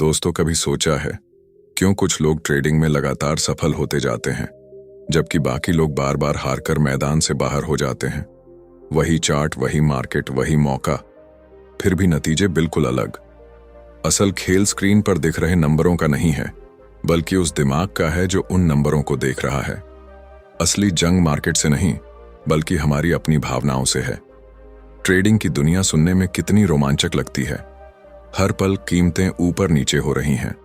दोस्तों, कभी सोचा है क्यों कुछ लोग ट्रेडिंग में लगातार सफल होते जाते हैं जबकि बाकी लोग बार बार हारकर मैदान से बाहर हो जाते हैं। वही चार्ट, वही मार्केट, वही मौका, फिर भी नतीजे बिल्कुल अलग। असल खेल स्क्रीन पर दिख रहे नंबरों का नहीं है, बल्कि उस दिमाग का है जो उन नंबरों को देख रहा है। असली जंग मार्केट से नहीं, बल्कि हमारी अपनी भावनाओं से है। ट्रेडिंग की दुनिया सुनने में कितनी रोमांचक लगती है। हर पल कीमतें ऊपर नीचे हो रही हैं,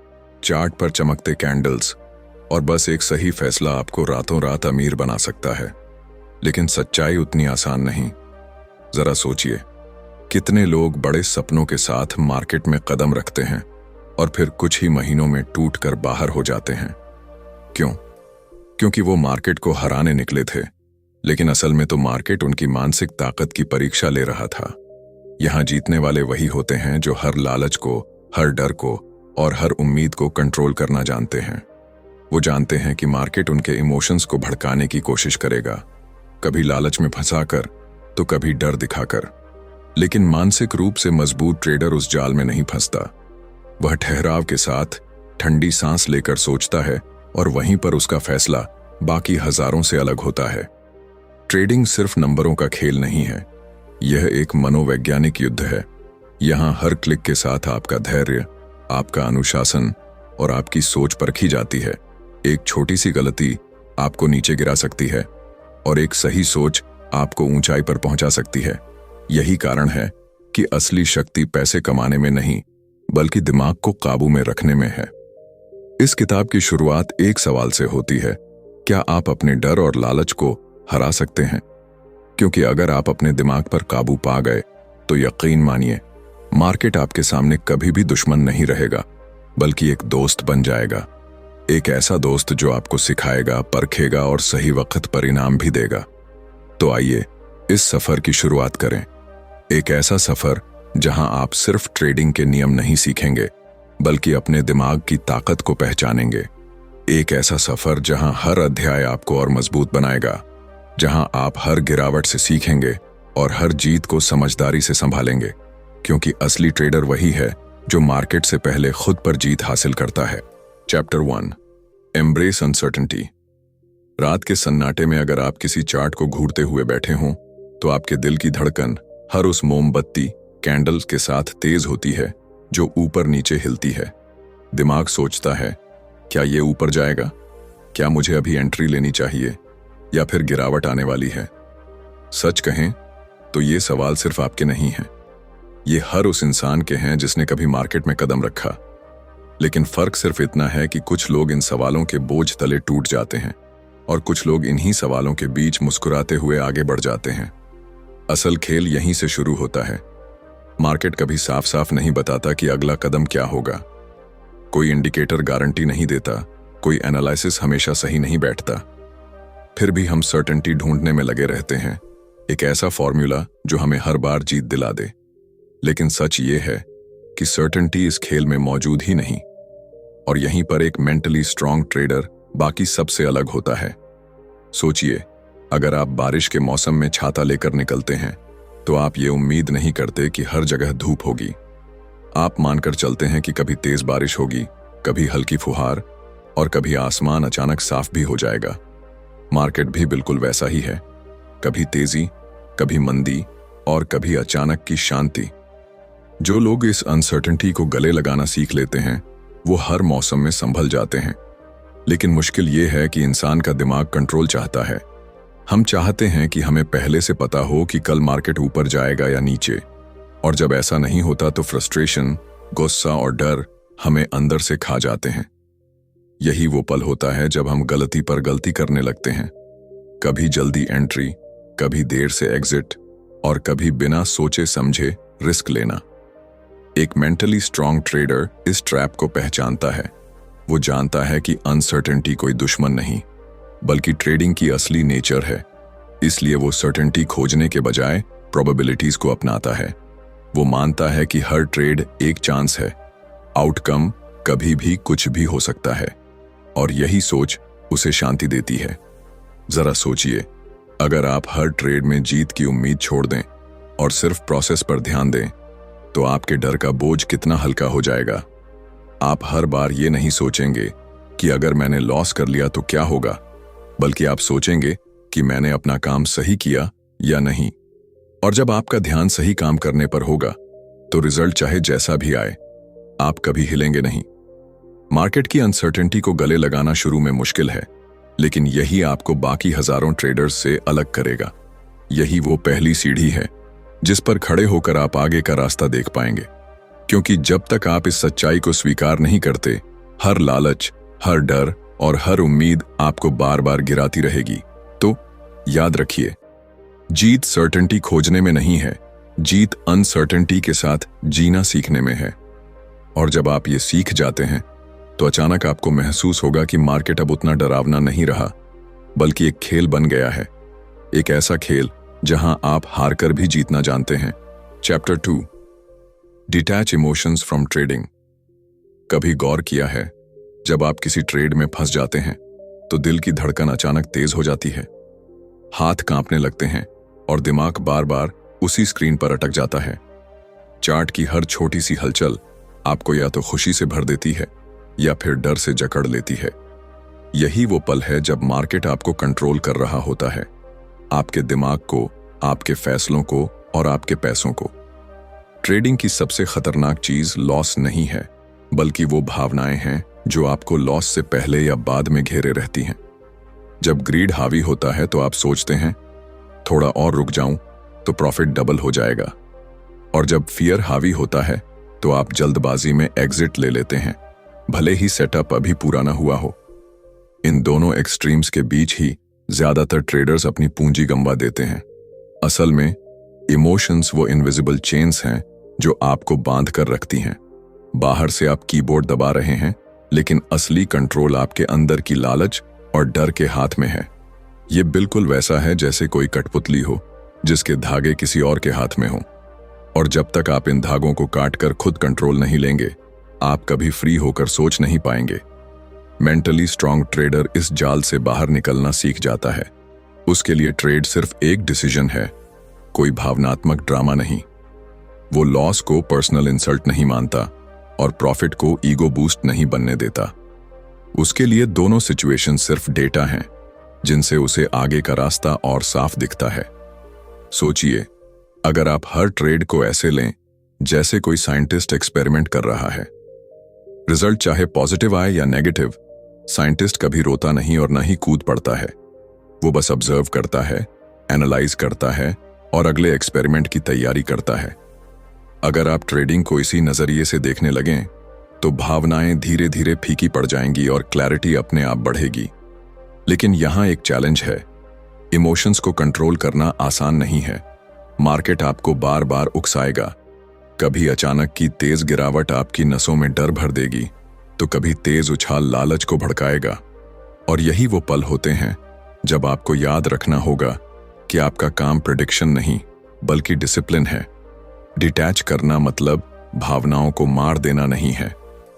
चार्ट पर चमकते कैंडल्स, और बस एक सही फैसला आपको रातों रात अमीर बना सकता है। लेकिन सच्चाई उतनी आसान नहीं। जरा सोचिए, कितने लोग बड़े सपनों के साथ मार्केट में कदम रखते हैं और फिर कुछ ही महीनों में टूटकर बाहर हो जाते हैं। क्यों? क्योंकि वो मार्केट को हराने निकले थे, लेकिन असल में तो मार्केट उनकी मानसिक ताकत की परीक्षा ले रहा था। यहां जीतने वाले वही होते हैं जो हर लालच को, हर डर को और हर उम्मीद को कंट्रोल करना जानते हैं। वो जानते हैं कि मार्केट उनके इमोशंस को भड़काने की कोशिश करेगा, कभी लालच में फंसाकर तो कभी डर दिखाकर। लेकिन मानसिक रूप से मजबूत ट्रेडर उस जाल में नहीं फंसता। वह ठहराव के साथ ठंडी सांस लेकर सोचता है और वहीं पर उसका फैसला बाकी हजारों से अलग होता है। ट्रेडिंग सिर्फ नंबरों का खेल नहीं है, यह एक मनोवैज्ञानिक युद्ध है। यहां हर क्लिक के साथ आपका धैर्य, आपका अनुशासन और आपकी सोच परखी जाती है। एक छोटी सी गलती आपको नीचे गिरा सकती है और एक सही सोच आपको ऊंचाई पर पहुंचा सकती है। यही कारण है कि असली शक्ति पैसे कमाने में नहीं, बल्कि दिमाग को काबू में रखने में है। इस किताब की शुरुआत एक सवाल से होती है: क्या आप अपने डर और लालच को हरा सकते हैं? क्योंकि अगर आप अपने दिमाग पर काबू पा गए तो यकीन मानिए, मार्केट आपके सामने कभी भी दुश्मन नहीं रहेगा, बल्कि एक दोस्त बन जाएगा। एक ऐसा दोस्त जो आपको सिखाएगा, परखेगा और सही वक्त पर इनाम भी देगा। तो आइए इस सफर की शुरुआत करें। एक ऐसा सफर जहां आप सिर्फ ट्रेडिंग के नियम नहीं सीखेंगे, बल्कि अपने दिमाग की ताकत को पहचानेंगे। एक ऐसा सफर जहां हर अध्याय आपको और मजबूत बनाएगा, जहां आप हर गिरावट से सीखेंगे और हर जीत को समझदारी से संभालेंगे। क्योंकि असली ट्रेडर वही है जो मार्केट से पहले खुद पर जीत हासिल करता है। Chapter 1, embrace uncertainty. रात के सन्नाटे में अगर आप किसी चार्ट को घूरते हुए बैठे हों, तो आपके दिल की धड़कन हर उस मोमबत्ती, कैंडल्स के साथ तेज होती है जो ऊपर नीचे हिलती है। दिमाग सोचता है, क्या ये ऊपर जाएगा? क्या मुझे अभी एंट्री लेनी चाहिए या फिर गिरावट आने वाली है? सच कहें तो ये सवाल सिर्फ आपके नहीं हैं, ये हर उस इंसान के हैं जिसने कभी मार्केट में कदम रखा। लेकिन फर्क सिर्फ इतना है कि कुछ लोग इन सवालों के बोझ तले टूट जाते हैं और कुछ लोग इन्हीं सवालों के बीच मुस्कुराते हुए आगे बढ़ जाते हैं। असल खेल यहीं से शुरू होता है। मार्केट कभी साफ साफ नहीं बताता कि अगला कदम क्या होगा। कोई इंडिकेटर गारंटी नहीं देता, कोई एनालिसिस हमेशा सही नहीं बैठता। फिर भी हम सर्टेनिटी ढूंढने में लगे रहते हैं, एक ऐसा फॉर्मूला जो हमें हर बार जीत दिला दे। लेकिन सच ये है कि सर्टेनिटी इस खेल में मौजूद ही नहीं, और यहीं पर एक मेंटली स्ट्रांग ट्रेडर बाकी सबसे अलग होता है। सोचिए, अगर आप बारिश के मौसम में छाता लेकर निकलते हैं, तो आप ये उम्मीद नहीं करते कि हर जगह धूप होगी। आप मानकर चलते हैं कि कभी तेज बारिश होगी, कभी हल्की फुहार और कभी आसमान अचानक साफ भी हो जाएगा। मार्केट भी बिल्कुल वैसा ही है, कभी तेजी, कभी मंदी और कभी अचानक की शांति। जो लोग इस अनसर्टेनिटी को गले लगाना सीख लेते हैं, वो हर मौसम में संभल जाते हैं। लेकिन मुश्किल ये है कि इंसान का दिमाग कंट्रोल चाहता है। हम चाहते हैं कि हमें पहले से पता हो कि कल मार्केट ऊपर जाएगा या नीचे, और जब ऐसा नहीं होता तो फ्रस्ट्रेशन, गुस्सा और डर हमें अंदर से खा जाते हैं। यही वो पल होता है जब हम गलती पर गलती करने लगते हैं, कभी जल्दी एंट्री, कभी देर से एग्जिट और कभी बिना सोचे समझे रिस्क लेना। एक मेंटली स्ट्रांग ट्रेडर इस ट्रैप को पहचानता है। वो जानता है कि अनसर्टेनिटी कोई दुश्मन नहीं, बल्कि ट्रेडिंग की असली नेचर है। इसलिए वो सर्टेनिटी खोजने के बजाय प्रोबेबिलिटीज को अपनाता है। वो मानता है कि हर ट्रेड एक चांस है, आउटकम कभी भी कुछ भी हो सकता है, और यही सोच उसे शांति देती है। जरा सोचिए, अगर आप हर ट्रेड में जीत की उम्मीद छोड़ दें और सिर्फ प्रोसेस पर ध्यान दें, तो आपके डर का बोझ कितना हल्का हो जाएगा। आप हर बार ये नहीं सोचेंगे कि अगर मैंने लॉस कर लिया तो क्या होगा, बल्कि आप सोचेंगे कि मैंने अपना काम सही किया या नहीं। और जब आपका ध्यान सही काम करने पर होगा तो रिजल्ट चाहे जैसा भी आए, आप कभी हिलेंगे नहीं। मार्केट की अनसर्टेनिटी को गले लगाना शुरू में मुश्किल है, लेकिन यही आपको बाकी हजारों ट्रेडर्स से अलग करेगा। यही वो पहली सीढ़ी है जिस पर खड़े होकर आप आगे का रास्ता देख पाएंगे। क्योंकि जब तक आप इस सच्चाई को स्वीकार नहीं करते, हर लालच, हर डर और हर उम्मीद आपको बार बार गिराती रहेगी। तो याद रखिए, जीत सर्टेनिटी खोजने में नहीं है, जीत अनसर्टेनिटी के साथ जीना सीखने में है। और जब आप ये सीख जाते हैं तो अचानक आपको महसूस होगा कि मार्केट अब उतना डरावना नहीं रहा, बल्कि एक खेल बन गया है। एक ऐसा खेल जहां आप हारकर भी जीतना जानते हैं। Chapter 2, detach emotions from trading. कभी गौर किया है, जब आप किसी ट्रेड में फंस जाते हैं तो दिल की धड़कन अचानक तेज हो जाती है, हाथ कांपने लगते हैं और दिमाग बार बार उसी स्क्रीन पर अटक जाता है। चार्ट की हर छोटी सी हलचल आपको या तो खुशी से भर देती है या फिर डर से जकड़ लेती है। यही वो पल है जब मार्केट आपको कंट्रोल कर रहा होता है, आपके दिमाग को, आपके फैसलों को और आपके पैसों को। ट्रेडिंग की सबसे खतरनाक चीज लॉस नहीं है, बल्कि वो भावनाएं हैं जो आपको लॉस से पहले या बाद में घेरे रहती हैं। जब ग्रीड हावी होता है तो आप सोचते हैं थोड़ा और रुक जाऊं तो प्रॉफिट डबल हो जाएगा, और जब फियर हावी होता है तो आप जल्दबाजी में एग्जिट ले लेते हैं, भले ही सेटअप अभी पूरा ना हुआ हो। इन दोनों एक्सट्रीम्स के बीच ही ज्यादातर ट्रेडर्स अपनी पूंजी गंवा देते हैं। असल में इमोशंस वो इनविजिबल चेन्स हैं जो आपको बांध कर रखती हैं। बाहर से आप कीबोर्ड दबा रहे हैं, लेकिन असली कंट्रोल आपके अंदर की लालच और डर के हाथ में है। ये बिल्कुल वैसा है जैसे कोई कठपुतली हो जिसके धागे किसी और के हाथ में हो, और जब तक आप इन धागों को काटकर खुद कंट्रोल नहीं लेंगे, आप कभी फ्री होकर सोच नहीं पाएंगे। मेंटली स्ट्रांग ट्रेडर इस जाल से बाहर निकलना सीख जाता है। उसके लिए ट्रेड सिर्फ एक डिसीजन है, कोई भावनात्मक ड्रामा नहीं। वो लॉस को पर्सनल इंसल्ट नहीं मानता और प्रॉफिट को ईगो बूस्ट नहीं बनने देता। उसके लिए दोनों सिचुएशन सिर्फ डेटा हैं जिनसे उसे आगे का रास्ता और साफ दिखता है। सोचिए, अगर आप हर ट्रेड को ऐसे लें जैसे कोई साइंटिस्ट एक्सपेरिमेंट कर रहा है, रिजल्ट चाहे पॉजिटिव आए या नेगेटिव, साइंटिस्ट कभी रोता नहीं और न ही कूद पड़ता है। वो बस ऑब्जर्व करता है, एनालाइज करता है और अगले एक्सपेरिमेंट की तैयारी करता है। अगर आप ट्रेडिंग को इसी नजरिए से देखने लगें तो भावनाएं धीरे धीरे फीकी पड़ जाएंगी और क्लैरिटी अपने आप बढ़ेगी। लेकिन यहां एक चैलेंज है, इमोशंस को कंट्रोल करना आसान नहीं है। मार्केट आपको बार बार उकसाएगा। कभी अचानक की तेज गिरावट आपकी नसों में डर भर देगी, तो कभी तेज उछाल लालच को भड़काएगा। और यही वो पल होते हैं जब आपको याद रखना होगा कि आपका काम प्रेडिक्शन नहीं, बल्कि डिसिप्लिन है। डिटैच करना मतलब भावनाओं को मार देना नहीं है,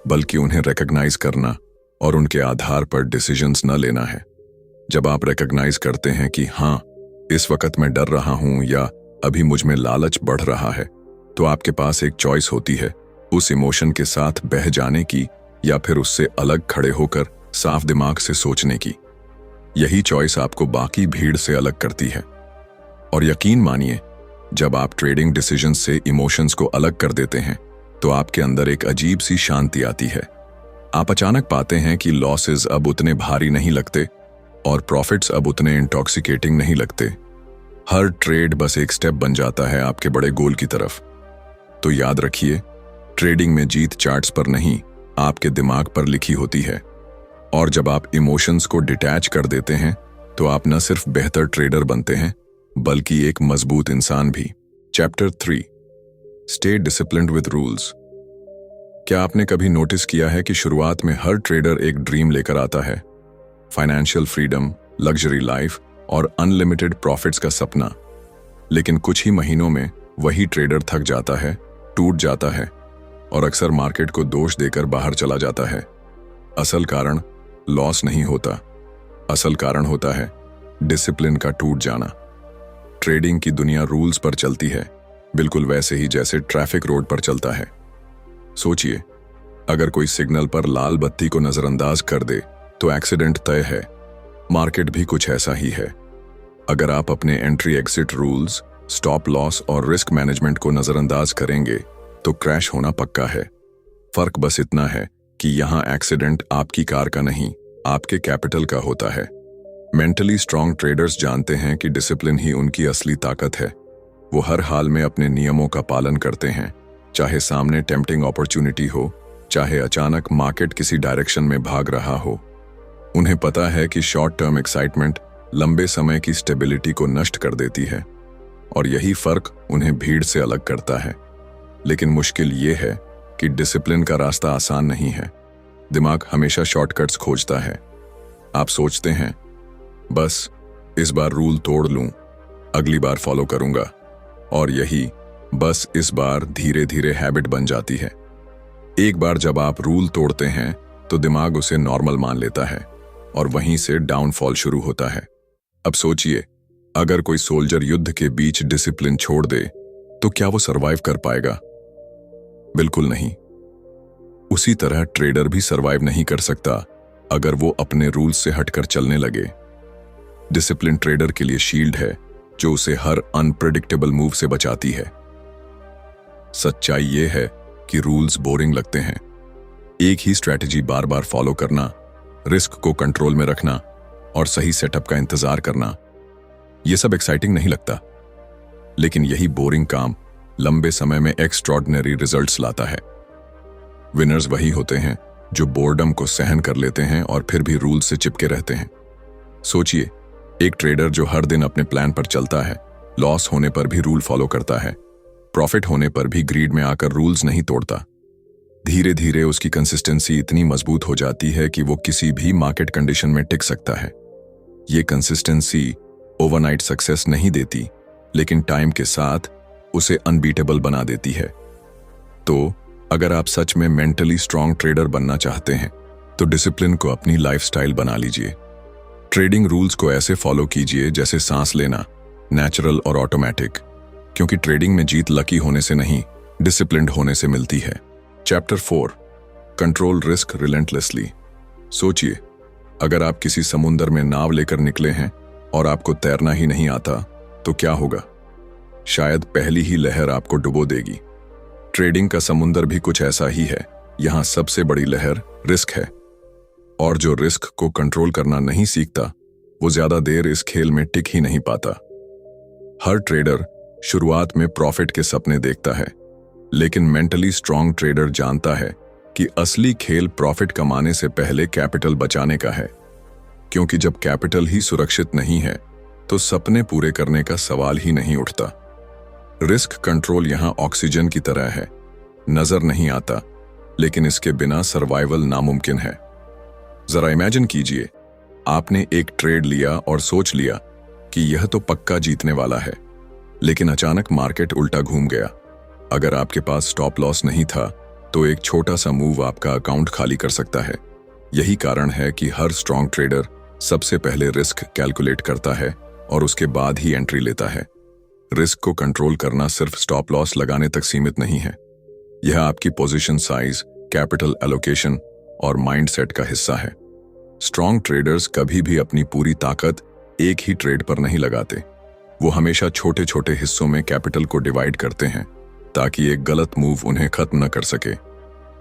बल्कि उन्हें रिकॉग्नाइज करना और उनके आधार पर डिसीजंस न लेना है। जब आप रिकॉग्नाइज करते हैं कि हाँ, इस वक्त मैं डर रहा हूं या अभी मुझ में लालच बढ़ रहा है, तो आपके पास एक चॉइस होती है, उस इमोशन के साथ बह जाने की या फिर उससे अलग खड़े होकर साफ दिमाग से सोचने की। यही चॉइस आपको बाकी भीड़ से अलग करती है। और यकीन मानिए, जब आप ट्रेडिंग डिसीजंस से इमोशंस को अलग कर देते हैं तो आपके अंदर एक अजीब सी शांति आती है। आप अचानक पाते हैं कि लॉसेस अब उतने भारी नहीं लगते और प्रॉफिट्स अब उतने इंटॉक्सिकेटिंग नहीं लगते। हर ट्रेड बस एक स्टेप बन जाता है आपके बड़े गोल की तरफ। तो याद रखिए, ट्रेडिंग में जीत चार्ट्स पर नहीं, आपके दिमाग पर लिखी होती है। और जब आप इमोशंस को डिटैच कर देते हैं तो आप न सिर्फ बेहतर ट्रेडर बनते हैं, बल्कि एक मजबूत इंसान भी। Chapter 3, stay disciplined with rules. क्या आपने कभी नोटिस किया है कि शुरुआत में हर ट्रेडर एक ड्रीम लेकर आता है, फाइनेंशियल फ्रीडम, लग्जरी लाइफ और अनलिमिटेड प्रॉफिट्स का सपना। लेकिन कुछ ही महीनों में वही ट्रेडर थक जाता है, टूट जाता है और अक्सर मार्केट को दोष देकर बाहर चला जाता है। असल कारण लॉस नहीं होता, असल कारण होता है डिसिप्लिन का टूट जाना। ट्रेडिंग की दुनिया रूल्स पर चलती है, बिल्कुल वैसे ही जैसे ट्रैफिक रोड पर चलता है। सोचिए, अगर कोई सिग्नल पर लाल बत्ती को नजरअंदाज कर दे तो एक्सीडेंट तय है। मार्केट भी कुछ ऐसा ही है। अगर आप अपने entry exit rules, stop loss और रिस्क मैनेजमेंट को नजरअंदाज करेंगे तो क्रैश होना पक्का है। फर्क बस इतना है कि यहां एक्सीडेंट आपकी कार का नहीं, आपके कैपिटल का होता है। मेंटली स्ट्रांग ट्रेडर्स जानते हैं कि डिसिप्लिन ही उनकी असली ताकत है। वो हर हाल में अपने नियमों का पालन करते हैं, चाहे सामने टेम्पटिंग अपॉर्चुनिटी हो, चाहे अचानक मार्केट किसी डायरेक्शन में भाग रहा हो। उन्हें पता है कि शॉर्ट टर्म एक्साइटमेंट लंबे समय की स्टेबिलिटी को नष्ट कर देती है और यही फर्क उन्हें भीड़ से अलग करता है। लेकिन मुश्किल ये है कि डिसिप्लिन का रास्ता आसान नहीं है। दिमाग हमेशा शॉर्टकट्स खोजता है। आप सोचते हैं बस इस बार रूल तोड़ लूं, अगली बार फॉलो करूंगा, और यही बस इस बार धीरे धीरे हैबिट बन जाती है। एक बार जब आप रूल तोड़ते हैं तो दिमाग उसे नॉर्मल मान लेता है और वहीं से डाउनफॉल शुरू होता है। अब सोचिए, अगर कोई सोल्जर युद्ध के बीच डिसिप्लिन छोड़ दे तो क्या वो सरवाइव कर पाएगा? बिल्कुल नहीं। उसी तरह ट्रेडर भी सरवाइव नहीं कर सकता अगर वो अपने रूल्स से हटकर चलने लगे। डिसिप्लिन ट्रेडर के लिए शील्ड है जो उसे हर अनप्रेडिक्टेबल मूव से बचाती है। सच्चाई ये है कि रूल्स बोरिंग लगते हैं। एक ही स्ट्रैटेजी बार बार फॉलो करना, रिस्क को कंट्रोल में रखना और सही सेटअप का इंतजार करना, यह सब एक्साइटिंग नहीं लगता। लेकिन यही बोरिंग काम लंबे समय में एक्स्ट्रॉर्डिनरी रिजल्ट्स लाता है। विनर्स वही होते हैं जो बोर्डम को सहन कर लेते हैं और फिर भी रूल से चिपके रहते हैं। सोचिए, एक ट्रेडर जो हर दिन अपने प्लान पर चलता है, लॉस होने पर भी रूल फॉलो करता है, प्रॉफिट होने पर भी ग्रीड में आकर रूल्स नहीं तोड़ता। धीरे धीरे उसकी कंसिस्टेंसी इतनी मजबूत हो जाती है कि वो किसी भी मार्केट कंडीशन में टिक सकता है। ये कंसिस्टेंसी ओवरनाइट सक्सेस नहीं देती, लेकिन टाइम के साथ उसे अनबीटेबल बना देती है। तो अगर आप सच में मेंटली स्ट्रांग ट्रेडर बनना चाहते हैं तो डिसिप्लिन को अपनी लाइफस्टाइल बना लीजिए। ट्रेडिंग रूल्स को ऐसे फॉलो कीजिए जैसे सांस लेना, नेचुरल और ऑटोमेटिक, क्योंकि ट्रेडिंग में जीत लकी होने से नहीं, डिसिप्लिन्ड होने से मिलती है। Chapter 4, control risk relentlessly. सोचिए, अगर आप किसी समुंदर में नाव लेकर निकले हैं और आपको तैरना ही नहीं आता तो क्या होगा? शायद पहली ही लहर आपको डुबो देगी। ट्रेडिंग का समुंदर भी कुछ ऐसा ही है। यहां सबसे बड़ी लहर रिस्क है, और जो रिस्क को कंट्रोल करना नहीं सीखता वो ज्यादा देर इस खेल में टिक ही नहीं पाता। हर ट्रेडर शुरुआत में प्रॉफिट के सपने देखता है, लेकिन मेंटली स्ट्रांग ट्रेडर जानता है कि असली खेल प्रॉफिट कमाने से पहले कैपिटल बचाने का है, क्योंकि जब कैपिटल ही सुरक्षित नहीं है तो सपने पूरे करने का सवाल ही नहीं उठता। रिस्क कंट्रोल यहां ऑक्सीजन की तरह है, नजर नहीं आता, लेकिन इसके बिना सर्वाइवल नामुमकिन है। जरा इमेजिन कीजिए, आपने एक ट्रेड लिया और सोच लिया कि यह तो पक्का जीतने वाला है, लेकिन अचानक मार्केट उल्टा घूम गया। अगर आपके पास स्टॉप लॉस नहीं था तो एक छोटा सा मूव आपका अकाउंट खाली कर सकता है। यही कारण है कि हर स्ट्रांग ट्रेडर सबसे पहले रिस्क कैलकुलेट करता है और उसके बाद ही एंट्री लेता है। रिस्क को कंट्रोल करना सिर्फ स्टॉप लॉस लगाने तक सीमित नहीं है। यह आपकी पोजीशन साइज, कैपिटल एलोकेशन और माइंडसेट का हिस्सा है। स्ट्रांग ट्रेडर्स कभी भी अपनी पूरी ताकत एक ही ट्रेड पर नहीं लगाते। वो हमेशा छोटे छोटे हिस्सों में कैपिटल को डिवाइड करते हैं ताकि एक गलत मूव उन्हें खत्म न कर सके।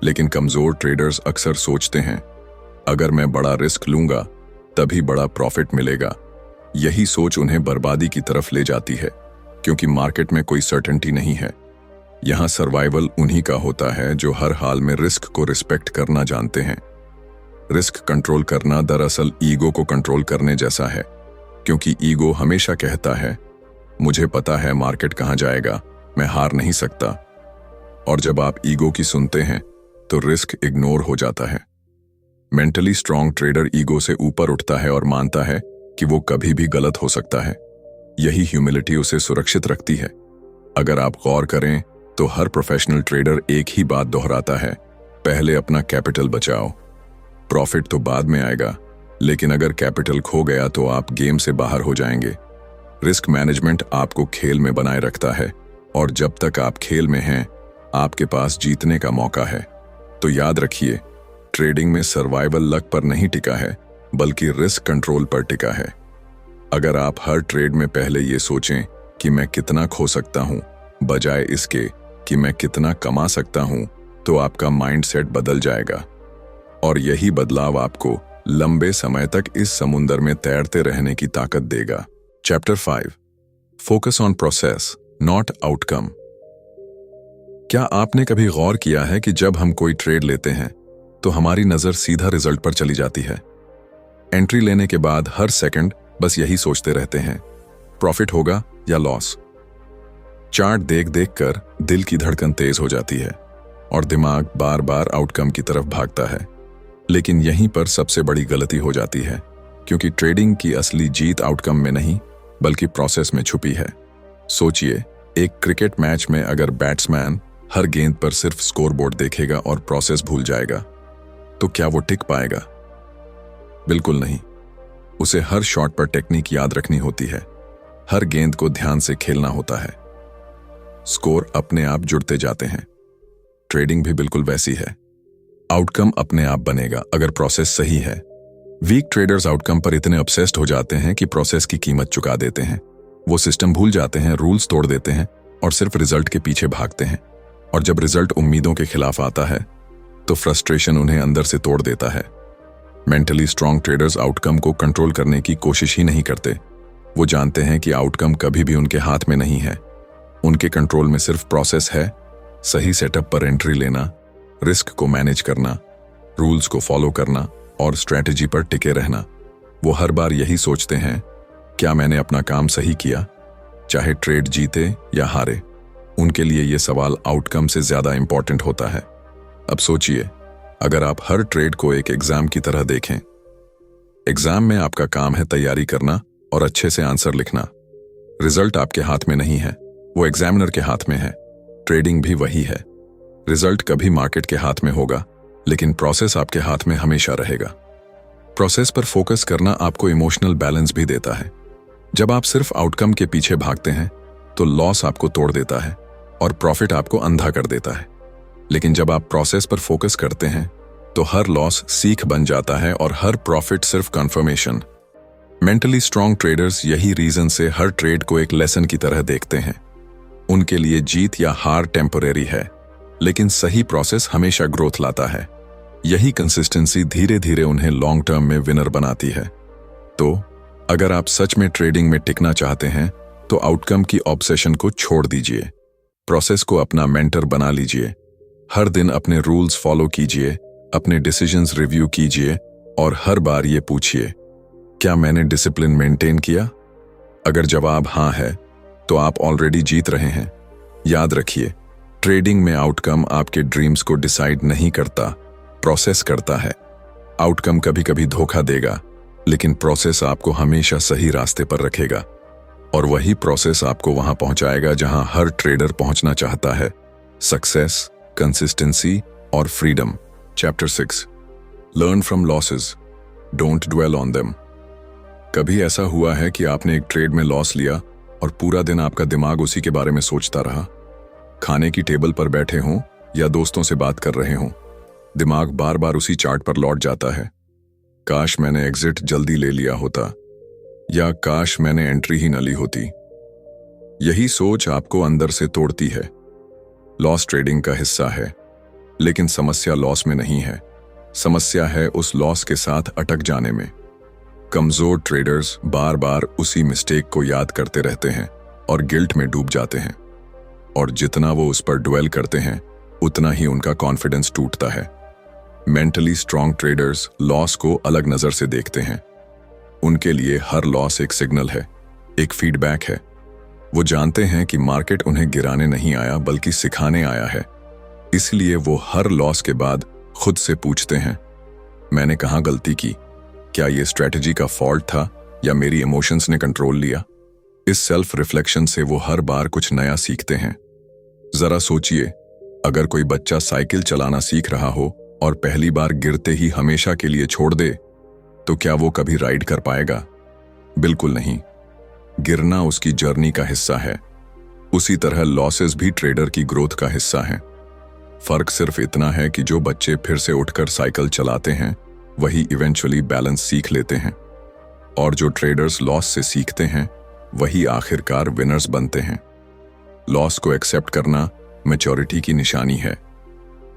लेकिन कमजोर ट्रेडर्स अक्सर सोचते हैं, अगर मैं बड़ा रिस्क लूंगा तभी बड़ा प्रॉफिट मिलेगा। यही सोच उन्हें बर्बादी की तरफ ले जाती है, क्योंकि मार्केट में कोई सर्टेनिटी नहीं है। यहां सर्वाइवल उन्हीं का होता है जो हर हाल में रिस्क को रिस्पेक्ट करना जानते हैं। रिस्क कंट्रोल करना दरअसल ईगो को कंट्रोल करने जैसा है, क्योंकि ईगो हमेशा कहता है, मुझे पता है मार्केट कहां जाएगा, मैं हार नहीं सकता। और जब आप ईगो की सुनते हैं तो रिस्क इग्नोर हो जाता है। मेंटली स्ट्रांग ट्रेडर ईगो से ऊपर उठता है और मानता है कि वो कभी भी गलत हो सकता है। यही ह्यूमिलिटी उसे सुरक्षित रखती है। अगर आप गौर करें तो हर प्रोफेशनल ट्रेडर एक ही बात दोहराता है, पहले अपना कैपिटल बचाओ, प्रॉफिट तो बाद में आएगा, लेकिन अगर कैपिटल खो गया तो आप गेम से बाहर हो जाएंगे। रिस्क मैनेजमेंट आपको खेल में बनाए रखता है, और जब तक आप खेल में हैं, आपके पास जीतने का मौका है। तो याद रखिए, ट्रेडिंग में सर्वाइवल लक पर नहीं टिका है, बल्कि रिस्क कंट्रोल पर टिका है। अगर आप हर ट्रेड में पहले ये सोचें कि मैं कितना खो सकता हूं, बजाय इसके कि मैं कितना कमा सकता हूं, तो आपका माइंडसेट बदल जाएगा। और यही बदलाव आपको लंबे समय तक इस समुंदर में तैरते रहने की ताकत देगा। Chapter 5, focus on process not outcome. क्या आपने कभी गौर किया है कि जब हम कोई ट्रेड लेते हैं तो हमारी नजर सीधा रिजल्ट पर चली जाती है? एंट्री लेने के बाद हर सेकंड बस यही सोचते रहते हैं, प्रॉफिट होगा या लॉस। चार्ट देख देख कर दिल की धड़कन तेज हो जाती है और दिमाग बार बार आउटकम की तरफ भागता है। लेकिन यहीं पर सबसे बड़ी गलती हो जाती है, क्योंकि ट्रेडिंग की असली जीत आउटकम में नहीं बल्कि प्रोसेस में छुपी है। सोचिए, एक क्रिकेट मैच में अगर बैट्समैन हर गेंद पर सिर्फ स्कोरबोर्ड देखेगा और प्रोसेस भूल जाएगा, तो क्या वो टिक पाएगा? बिल्कुल नहीं। उसे हर शॉट पर टेक्निक याद रखनी होती है, हर गेंद को ध्यान से खेलना होता है। स्कोर अपने आप जुड़ते जाते हैं। ट्रेडिंग भी बिल्कुल वैसी है। आउटकम अपने आप बनेगा अगर प्रोसेस सही है। वीक ट्रेडर्स आउटकम पर इतने ऑब्सेस्ड हो जाते हैं कि प्रोसेस की कीमत चुका देते हैं। वो सिस्टम भूल जाते हैं, रूल्स तोड़ देते हैं और सिर्फ रिजल्ट के पीछे भागते हैं। और जब रिजल्ट उम्मीदों के खिलाफ आता है तो फ्रस्ट्रेशन उन्हें अंदर से तोड़ देता है। मेंटली स्ट्रांग ट्रेडर्स आउटकम को कंट्रोल करने की कोशिश ही नहीं करते। वो जानते हैं कि आउटकम कभी भी उनके हाथ में नहीं है। उनके कंट्रोल में सिर्फ प्रोसेस है, सही सेटअप पर एंट्री लेना, रिस्क को मैनेज करना, रूल्स को फॉलो करना और स्ट्रेटजी पर टिके रहना। वो हर बार यही सोचते हैं, क्या मैंने अपना काम सही किया, चाहे ट्रेड जीते या हारे। उनके लिए ये सवाल आउटकम से ज्यादा इंपॉर्टेंट होता है। अब सोचिए, अगर आप हर ट्रेड को एक एग्जाम की तरह देखें। एग्जाम में आपका काम है तैयारी करना और अच्छे से आंसर लिखना। रिजल्ट आपके हाथ में नहीं है, वो एग्जामिनर के हाथ में है। ट्रेडिंग भी वही है। रिजल्ट कभी मार्केट के हाथ में होगा, लेकिन प्रोसेस आपके हाथ में हमेशा रहेगा। प्रोसेस पर फोकस करना आपको इमोशनल बैलेंस भी देता है। जब आप सिर्फ आउटकम के पीछे भागते हैं तो लॉस आपको तोड़ देता है और प्रॉफिट आपको अंधा कर देता है। लेकिन जब आप प्रोसेस पर फोकस करते हैं तो हर लॉस सीख बन जाता है और हर प्रॉफिट सिर्फ कंफर्मेशन। मेंटली स्ट्रांग ट्रेडर्स यही रीजन से हर ट्रेड को एक लेसन की तरह देखते हैं। उनके लिए जीत या हार टेम्परेरी है, लेकिन सही प्रोसेस हमेशा ग्रोथ लाता है। यही कंसिस्टेंसी धीरे धीरे उन्हें लॉन्ग टर्म में विनर बनाती है। तो अगर आप सच में ट्रेडिंग में टिकना चाहते हैं तो आउटकम की ऑब्सेशन को छोड़ दीजिए, प्रोसेस को अपना मेंटर बना लीजिए। हर दिन अपने रूल्स फॉलो कीजिए, अपने डिसीजंस रिव्यू कीजिए और हर बार ये पूछिए, क्या मैंने डिसिप्लिन मेंटेन किया? अगर जवाब हाँ है तो आप ऑलरेडी जीत रहे हैं। याद रखिए, ट्रेडिंग में आउटकम आपके ड्रीम्स को डिसाइड नहीं करता, प्रोसेस करता है। आउटकम कभी कभी धोखा देगा, लेकिन प्रोसेस आपको हमेशा सही रास्ते पर रखेगा। और वही प्रोसेस आपको वहां पहुंचाएगा जहां हर ट्रेडर पहुंचना चाहता है, सक्सेस, कंसिस्टेंसी और freedom. Chapter 6, learn from losses, don't dwell on them. कभी ऐसा हुआ है कि आपने एक ट्रेड में लॉस लिया और पूरा दिन आपका दिमाग उसी के बारे में सोचता रहा? खाने की टेबल पर बैठे हों या दोस्तों से बात कर रहे हों, दिमाग बार बार उसी चार्ट पर लौट जाता है। काश मैंने एग्जिट जल्दी ले लिया होता, या काश मैंने एंट्री ही न ली होती। यही सोच आपको अंदर से तोड़ती है। लॉस ट्रेडिंग का हिस्सा है, लेकिन समस्या लॉस में नहीं है। समस्या है उस लॉस के साथ अटक जाने में। कमजोर ट्रेडर्स बार बार उसी मिस्टेक को याद करते रहते हैं और गिल्ट में डूब जाते हैं। और जितना वो उस पर ड्वेल करते हैं, उतना ही उनका कॉन्फिडेंस टूटता है। मेंटली स्ट्रांग ट्रेडर्स लॉस को अलग नजर से देखते हैं। उनके लिए हर लॉस एक सिग्नल है, एक फीडबैक है। वो जानते हैं कि मार्केट उन्हें गिराने नहीं आया बल्कि सिखाने आया है। इसलिए वो हर लॉस के बाद खुद से पूछते हैं, मैंने कहाँ गलती की? क्या ये स्ट्रेटजी का फॉल्ट था या मेरी इमोशंस ने कंट्रोल लिया? इस सेल्फ रिफ्लेक्शन से वो हर बार कुछ नया सीखते हैं। जरा सोचिए, अगर कोई बच्चा साइकिल चलाना सीख रहा हो और पहली बार गिरते ही हमेशा के लिए छोड़ दे, तो क्या वो कभी राइड कर पाएगा? बिल्कुल नहीं। गिरना उसकी जर्नी का हिस्सा है। उसी तरह लॉसेस भी ट्रेडर की ग्रोथ का हिस्सा है। फर्क सिर्फ इतना है कि जो बच्चे फिर से उठकर साइकिल चलाते हैं वही इवेंचुअली बैलेंस सीख लेते हैं, और जो ट्रेडर्स लॉस से सीखते हैं वही आखिरकार विनर्स बनते हैं। लॉस को एक्सेप्ट करना मैच्योरिटी की निशानी है।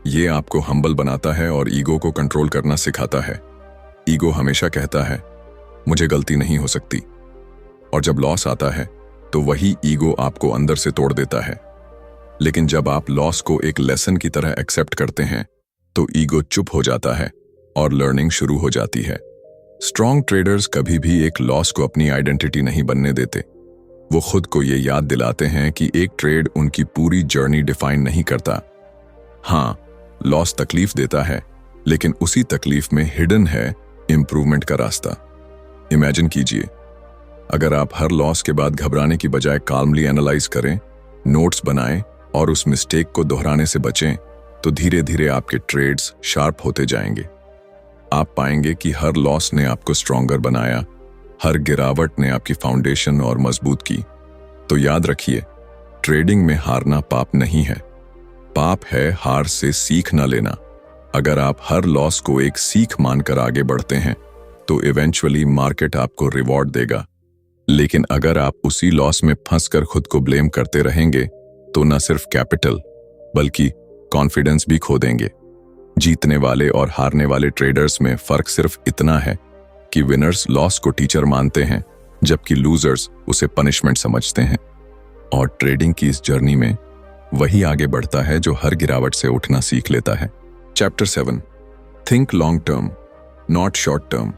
ये आपको हम्बल बनाता है और ईगो को कंट्रोल करना सिखाता है। ईगो हमेशा कहता है मुझे गलती नहीं हो सकती, और जब लॉस आता है तो वही ईगो आपको अंदर से तोड़ देता है। लेकिन जब आप लॉस को एक लेसन की तरह एक्सेप्ट करते हैं तो ईगो चुप हो जाता है और लर्निंग शुरू हो जाती है। स्ट्रॉन्ग ट्रेडर्स कभी भी एक लॉस को अपनी आइडेंटिटी नहीं बनने देते। वो खुद को ये याद दिलाते हैं कि एक ट्रेड उनकी पूरी जर्नी डिफाइन नहीं करता। हाँ, लॉस तकलीफ देता है, लेकिन उसी तकलीफ में हिडन है इंप्रूवमेंट का रास्ता। इमेजिन कीजिए, अगर आप हर लॉस के बाद घबराने की बजाय काल्मली एनालाइज करें, नोट्स बनाएं और उस मिस्टेक को दोहराने से बचें, तो धीरे धीरे आपके ट्रेड्स शार्प होते जाएंगे। आप पाएंगे कि हर लॉस ने आपको स्ट्रॉन्गर बनाया, हर गिरावट ने आपकी फाउंडेशन और मजबूत की। तो याद रखिए, ट्रेडिंग में हारना पाप नहीं है, पाप है हार से सीख न लेना। अगर आप हर लॉस को एक सीख मानकर आगे बढ़ते हैं तो इवेंचुअली मार्केट आपको रिवॉर्ड देगा। लेकिन अगर आप उसी लॉस में फंसकर खुद को ब्लेम करते रहेंगे तो न सिर्फ कैपिटल बल्कि कॉन्फिडेंस भी खो देंगे। जीतने वाले और हारने वाले ट्रेडर्स में फर्क सिर्फ इतना है कि विनर्स लॉस को टीचर मानते हैं जबकि लूजर्स उसे पनिशमेंट समझते हैं। और ट्रेडिंग की इस जर्नी में वही आगे बढ़ता है जो हर गिरावट से उठना सीख लेता है। Chapter 7, think long term not short term.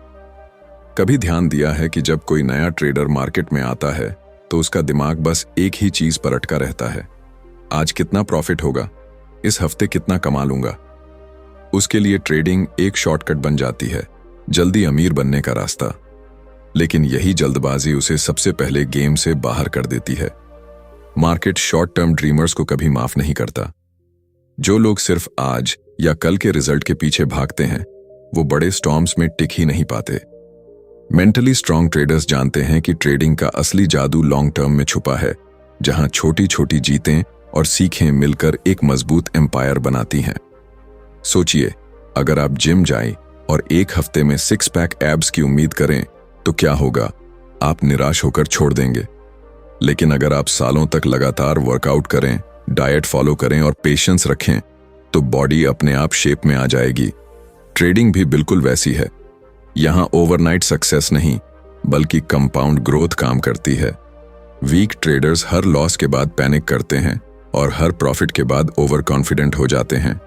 कभी ध्यान दिया है कि जब कोई नया ट्रेडर मार्केट में आता है तो उसका दिमाग बस एक ही चीज पर अटका रहता है, आज कितना प्रॉफिट होगा, इस हफ्ते कितना कमा लूंगा। उसके लिए ट्रेडिंग एक शॉर्टकट बन जाती है, जल्दी अमीर बनने का रास्ता। लेकिन यही जल्दबाजी उसे सबसे पहले गेम से बाहर कर देती है। मार्केट शॉर्ट टर्म ड्रीमर्स को कभी माफ नहीं करता। जो लोग सिर्फ आज या कल के रिजल्ट के पीछे भागते हैं वो बड़े स्टॉर्म्स में टिक ही नहीं पाते। मेंटली स्ट्रांग ट्रेडर्स जानते हैं कि ट्रेडिंग का असली जादू लॉन्ग टर्म में छुपा है, जहां छोटी छोटी जीतें और सीखें मिलकर एक मजबूत एम्पायर बनाती हैं। सोचिए, अगर आप जिम जाएं और एक हफ्ते में 6 पैक एब्स की उम्मीद करें तो क्या होगा, आप निराश होकर छोड़ देंगे। लेकिन अगर आप सालों तक लगातार वर्कआउट करें, डाइट फॉलो करें और पेशेंस रखें तो बॉडी अपने आप शेप में आ जाएगी। ट्रेडिंग भी बिल्कुल वैसी है। यहां ओवरनाइट सक्सेस नहीं बल्कि कंपाउंड ग्रोथ काम करती है। वीक ट्रेडर्स हर लॉस के बाद पैनिक करते हैं और हर प्रॉफिट के बाद ओवर कॉन्फिडेंट हो जाते हैं।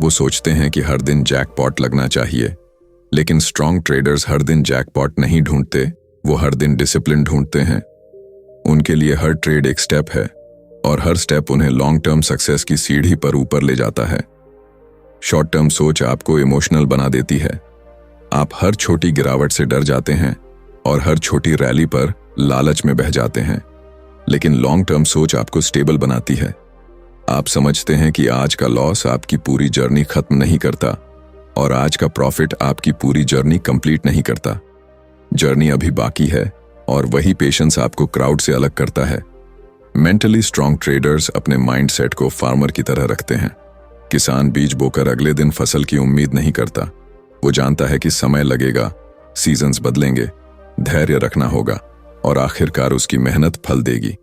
वो सोचते हैं कि हर दिन जैकपॉट लगना चाहिए, लेकिन स्ट्रॉन्ग ट्रेडर्स हर दिन जैकपॉट नहीं ढूंढते, वो हर दिन डिसिप्लिन ढूंढते हैं। उनके लिए हर ट्रेड एक स्टेप है और हर स्टेप उन्हें लॉन्ग टर्म सक्सेस की सीढ़ी पर ऊपर ले जाता है। शॉर्ट टर्म सोच आपको इमोशनल बना देती है। आप हर छोटी गिरावट से डर जाते हैं और हर छोटी रैली पर लालच में बह जाते हैं। लेकिन लॉन्ग टर्म सोच आपको स्टेबल बनाती है। आप समझते हैं कि आज का लॉस आपकी पूरी जर्नी खत्म नहीं करता और आज का प्रॉफिट आपकी पूरी जर्नी कंप्लीट नहीं करता। जर्नी अभी बाकी है और वही पेशेंस आपको क्राउड से अलग करता है। मेंटली स्ट्रांग ट्रेडर्स अपने माइंडसेट को फार्मर की तरह रखते हैं। किसान बीज बोकर अगले दिन फसल की उम्मीद नहीं करता। वो जानता है कि समय लगेगा, सीजन्स बदलेंगे, धैर्य रखना होगा और आखिरकार उसकी मेहनत फल देगी।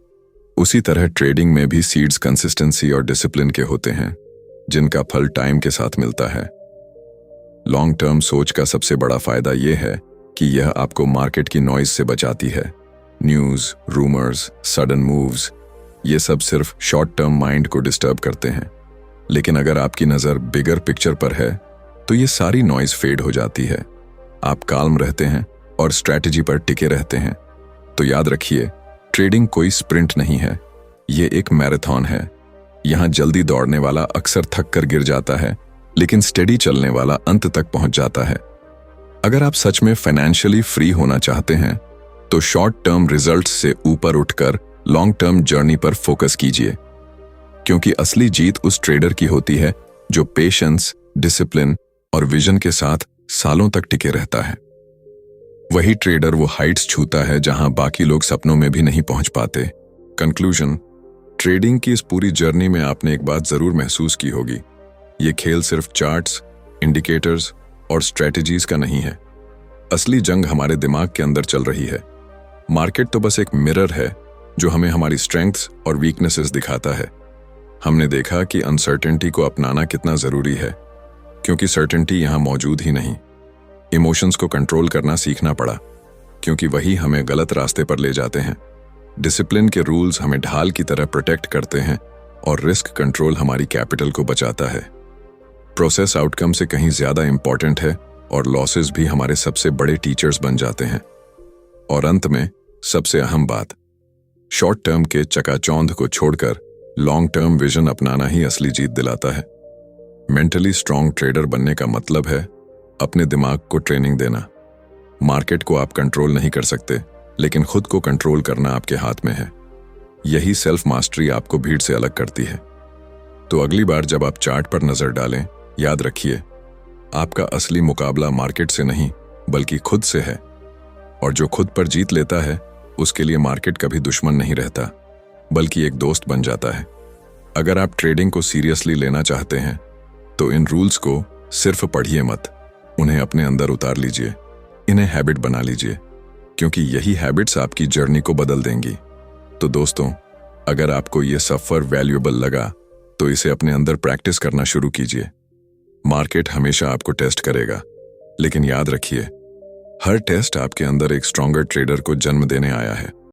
उसी तरह ट्रेडिंग में भी सीड्स कंसिस्टेंसी और डिसिप्लिन के होते हैं, जिनका फल टाइम के साथ मिलता है। लॉन्ग टर्म सोच का सबसे बड़ा फायदा यह है कि यह आपको मार्केट की नॉइज से बचाती है। न्यूज, रूमर्स, सडन मूव्स, ये सब सिर्फ शॉर्ट टर्म माइंड को डिस्टर्ब करते हैं। लेकिन अगर आपकी नज़र बिगर पिक्चर पर है तो ये सारी नॉइज फेड हो जाती है। आप काल्म रहते हैं और स्ट्रैटेजी पर टिके रहते हैं। तो याद रखिए, ट्रेडिंग कोई स्प्रिंट नहीं है, ये एक मैराथन है। यहां जल्दी दौड़ने वाला अक्सर थक कर गिर जाता है, लेकिन स्टेडी चलने वाला अंत तक पहुंच जाता है। अगर आप सच में फाइनेंशियली फ्री होना चाहते हैं तो शॉर्ट टर्म रिजल्ट्स से ऊपर उठकर लॉन्ग टर्म जर्नी पर फोकस कीजिए, क्योंकि असली जीत उस ट्रेडर की होती है जो पेशेंस, डिसिप्लिन और विजन के साथ सालों तक टिके रहता है। वही ट्रेडर वो हाइट्स छूता है जहां बाकी लोग सपनों में भी नहीं पहुंच पाते। कंक्लूजन, ट्रेडिंग की इस पूरी जर्नी में आपने एक बात जरूर महसूस की होगी ये खेल सिर्फ चार्ट्स, इंडिकेटर्स और स्ट्रेटजीज का नहीं है। असली जंग हमारे दिमाग के अंदर चल रही है। मार्केट तो बस एक मिरर है जो हमें हमारी स्ट्रेंथ्स और वीकनेसेस दिखाता है। हमने देखा कि अनसर्टेनिटी को अपनाना कितना जरूरी है, क्योंकि सर्टेनिटी यहां मौजूद ही नहीं। इमोशंस को कंट्रोल करना सीखना पड़ा, क्योंकि वही हमें गलत रास्ते पर ले जाते हैं। डिसिप्लिन के रूल्स हमें ढाल की तरह प्रोटेक्ट करते हैं और रिस्क कंट्रोल हमारी कैपिटल को बचाता है। प्रोसेस आउटकम से कहीं ज्यादा इंपॉर्टेंट है और लॉसेस भी हमारे सबसे बड़े टीचर्स बन जाते हैं। और अंत में सबसे अहम बात, शॉर्ट टर्म के चकाचौंध को छोड़कर लॉन्ग टर्म विजन अपनाना ही असली जीत दिलाता है। मेंटली स्ट्रांग ट्रेडर बनने का मतलब है अपने दिमाग को ट्रेनिंग देना। मार्केट को आप कंट्रोल नहीं कर सकते, लेकिन खुद को कंट्रोल करना आपके हाथ में है। यही सेल्फ मास्टरी आपको भीड़ से अलग करती है। तो अगली बार जब आप चार्ट पर नजर डालें, याद रखिए, आपका असली मुकाबला मार्केट से नहीं बल्कि खुद से है। और जो खुद पर जीत लेता है, उसके लिए मार्केट कभी दुश्मन नहीं रहता, बल्कि एक दोस्त बन जाता है। अगर आप ट्रेडिंग को सीरियसली लेना चाहते हैं, तो इन रूल्स को सिर्फ पढ़िए मत, उन्हें अपने अंदर उतार लीजिए, इन्हें हैबिट बना लीजिए, क्योंकि यही हैबिट्स आपकी जर्नी को बदल देंगी। तो दोस्तों, अगर आपको ये सफर वैल्यूएबल लगा, तो इसे अपने अंदर प्रैक्टिस करना शुरू कीजिए। मार्केट हमेशा आपको टेस्ट करेगा, लेकिन याद रखिए, हर टेस्ट आपके अंदर एक स्ट्रॉन्गर ट्रेडर को जन्म देने आया है।